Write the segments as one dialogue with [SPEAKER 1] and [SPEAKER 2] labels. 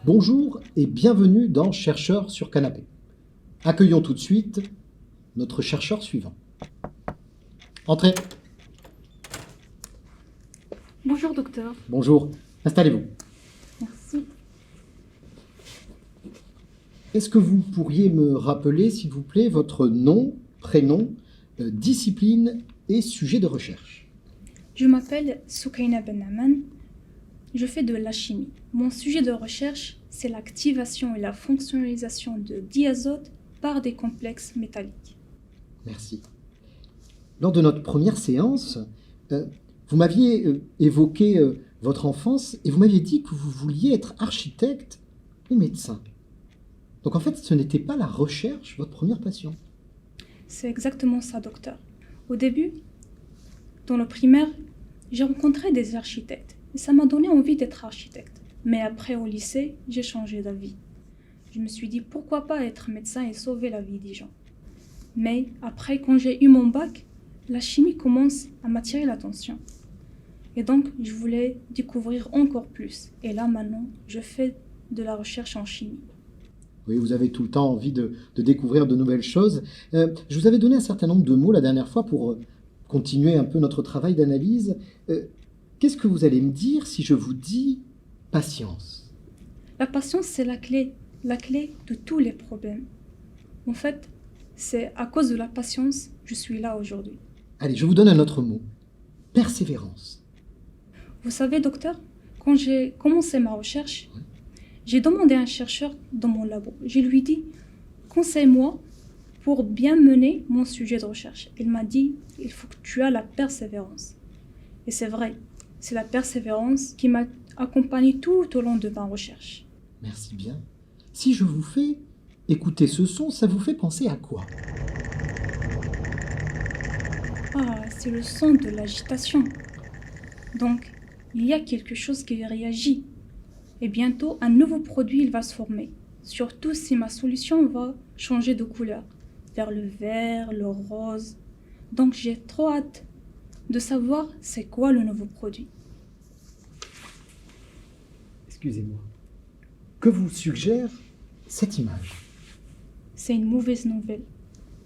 [SPEAKER 1] Bonjour et bienvenue dans Chercheurs sur Canapé. Accueillons tout de suite notre chercheur suivant. Entrez.
[SPEAKER 2] Bonjour docteur.
[SPEAKER 1] Bonjour, installez-vous.
[SPEAKER 2] Merci.
[SPEAKER 1] Est-ce que vous pourriez me rappeler, s'il vous plaît, votre nom, prénom, discipline et sujet de recherche?
[SPEAKER 2] Je m'appelle Soukaina Benaman. Je fais de la chimie. Mon sujet de recherche, c'est l'activation et la fonctionnalisation de diazote par des complexes métalliques.
[SPEAKER 1] Merci. Lors de notre première séance, vous m'aviez évoqué votre enfance et vous m'aviez dit que vous vouliez être architecte ou médecin. Donc en fait, ce n'était pas la recherche, votre première passion.
[SPEAKER 2] C'est exactement ça, docteur. Au début, dans le primaire, j'ai rencontré des architectes et ça m'a donné envie d'être architecte. Mais après, au lycée, j'ai changé d'avis. Je me suis dit pourquoi pas être médecin et sauver la vie des gens. Mais après, quand j'ai eu mon bac, la chimie commence à m'attirer l'attention. Et donc, je voulais découvrir encore plus. Et là, maintenant, je fais de la recherche en chimie.
[SPEAKER 1] Oui, vous avez tout le temps envie de découvrir de nouvelles choses. Je vous avais donné un certain nombre de mots la dernière fois pour continuer un peu notre travail d'analyse. Qu'est-ce que vous allez me dire si je vous dis patience?
[SPEAKER 2] La patience, c'est la clé de tous les problèmes. En fait, c'est à cause de la patience que je suis là aujourd'hui.
[SPEAKER 1] Allez, je vous donne un autre mot. Persévérance.
[SPEAKER 2] Vous savez, docteur, quand j'ai commencé ma recherche, j'ai demandé à un chercheur dans mon labo. Je lui ai dit, conseille-moi pour bien mener mon sujet de recherche. Il m'a dit, il faut que tu aies la persévérance. Et c'est vrai, c'est la persévérance qui m'a accompagné tout au long de ma recherche.
[SPEAKER 1] Merci bien. Si je vous fais écouter ce son, ça vous fait penser à quoi?
[SPEAKER 2] Ah, c'est le son de l'agitation. Donc, il y a quelque chose qui réagit. Et bientôt, un nouveau produit il va se former. Surtout si ma solution va changer de couleur, vers le vert, le rose. Donc, j'ai trop hâte de savoir c'est quoi le nouveau produit.
[SPEAKER 1] Excusez-moi. Que vous suggère cette image?
[SPEAKER 2] C'est une mauvaise nouvelle.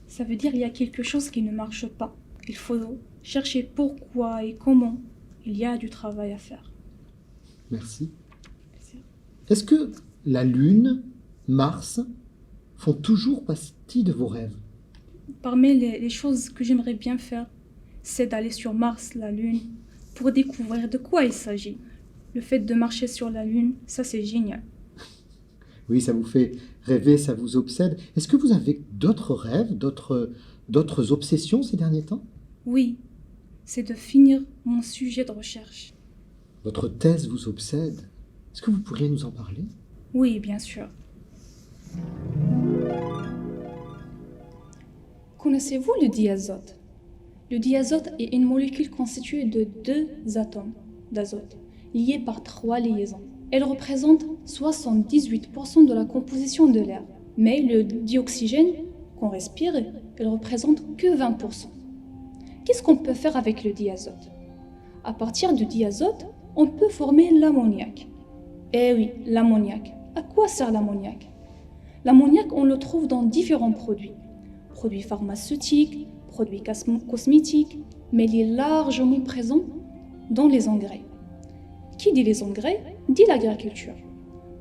[SPEAKER 2] Ça veut dire qu'il y a quelque chose qui ne marche pas. Il faut chercher pourquoi et comment. Il y a du travail à faire.
[SPEAKER 1] Merci. Est-ce que la Lune, Mars, font toujours partie de vos rêves?
[SPEAKER 2] Parmi les choses que j'aimerais bien faire, c'est d'aller sur Mars, la Lune, pour découvrir de quoi il s'agit. Le fait de marcher sur la Lune, ça c'est génial.
[SPEAKER 1] Oui, ça vous fait rêver, ça vous obsède. Est-ce que vous avez d'autres rêves, d'autres obsessions ces derniers temps?
[SPEAKER 2] Oui, c'est de finir mon sujet de recherche.
[SPEAKER 1] Votre thèse vous obsède. Est-ce que vous pourriez nous en parler?
[SPEAKER 2] Oui, bien sûr. Connaissez-vous le diazote? Le diazote est une molécule constituée de 2 atomes d'azote, liés par 3 liaisons. Elle représente 78% de la composition de l'air. Mais le dioxygène qu'on respire, elle représente que 20%. Qu'est-ce qu'on peut faire avec le diazote? À partir du diazote, on peut former l'ammoniac. Eh oui, l'ammoniac. À quoi sert l'ammoniac? L'ammoniac, on le trouve dans différents produits. Produits pharmaceutiques, produits cosmétiques, mais il est largement présent dans les engrais. Qui dit les engrais, dit l'agriculture.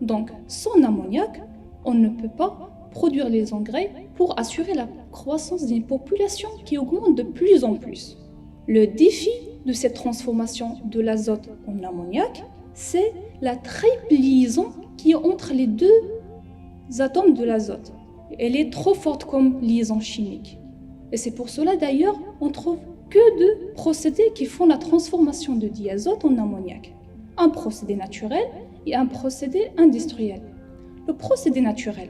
[SPEAKER 2] Donc, sans ammoniac, on ne peut pas produire les engrais pour assurer la croissance d'une population qui augmente de plus en plus. Le défi de cette transformation de l'azote en ammoniac, c'est la triple liaison qui est entre les 2 atomes de l'azote. Elle est trop forte comme liaison chimique. Et c'est pour cela d'ailleurs, on trouve que 2 procédés qui font la transformation de diazote en ammoniac. Un procédé naturel et un procédé industriel. Le procédé naturel.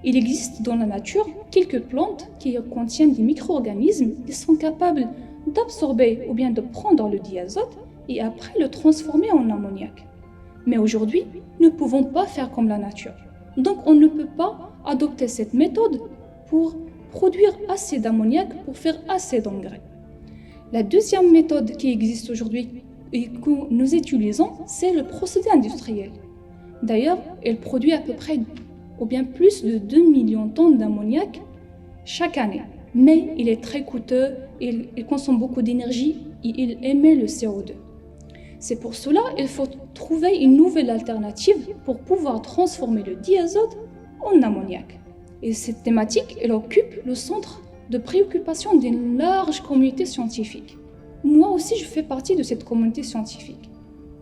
[SPEAKER 2] Il existe dans la nature quelques plantes qui contiennent des micro-organismes qui sont capables d'absorber ou bien de prendre le diazote et après le transformer en ammoniac. Mais aujourd'hui, nous ne pouvons pas faire comme la nature. Donc on ne peut pas adopter cette méthode pour produire assez d'ammoniac pour faire assez d'engrais. La deuxième méthode qui existe aujourd'hui et que nous utilisons, c'est le procédé industriel. D'ailleurs, elle produit à peu près, ou bien plus de 2 millions de tonnes d'ammoniac chaque année. Mais il est très coûteux, il consomme beaucoup d'énergie et il émet le CO2. C'est pour cela qu'il faut trouver une nouvelle alternative pour pouvoir transformer le diazote en ammoniac. Et cette thématique, elle occupe le centre de préoccupation d'une large communauté scientifique. Moi aussi, je fais partie de cette communauté scientifique.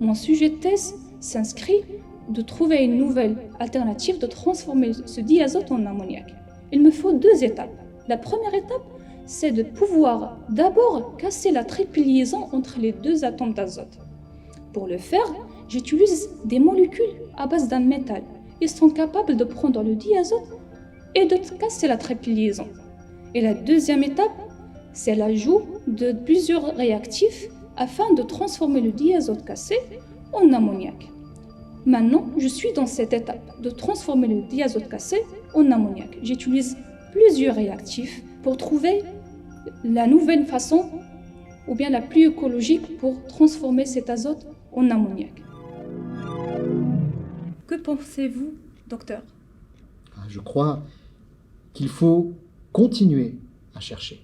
[SPEAKER 2] Mon sujet de thèse s'inscrit de trouver une nouvelle alternative de transformer ce diazote en ammoniac. Il me faut 2 étapes. La première étape, c'est de pouvoir d'abord casser la triple liaison entre les 2 atomes d'azote. Pour le faire, j'utilise des molécules à base d'un métal. Ils sont capables de prendre le diazote et de casser la triple liaison. Et la deuxième étape, c'est l'ajout de plusieurs réactifs afin de transformer le diazote cassé en ammoniac. Maintenant, je suis dans cette étape de transformer le diazote cassé en ammoniac. J'utilise plusieurs réactifs pour trouver la nouvelle façon ou bien la plus écologique pour transformer cet azote en ammoniac. Que pensez-vous, docteur?
[SPEAKER 1] Je crois qu'il faut continuer à chercher.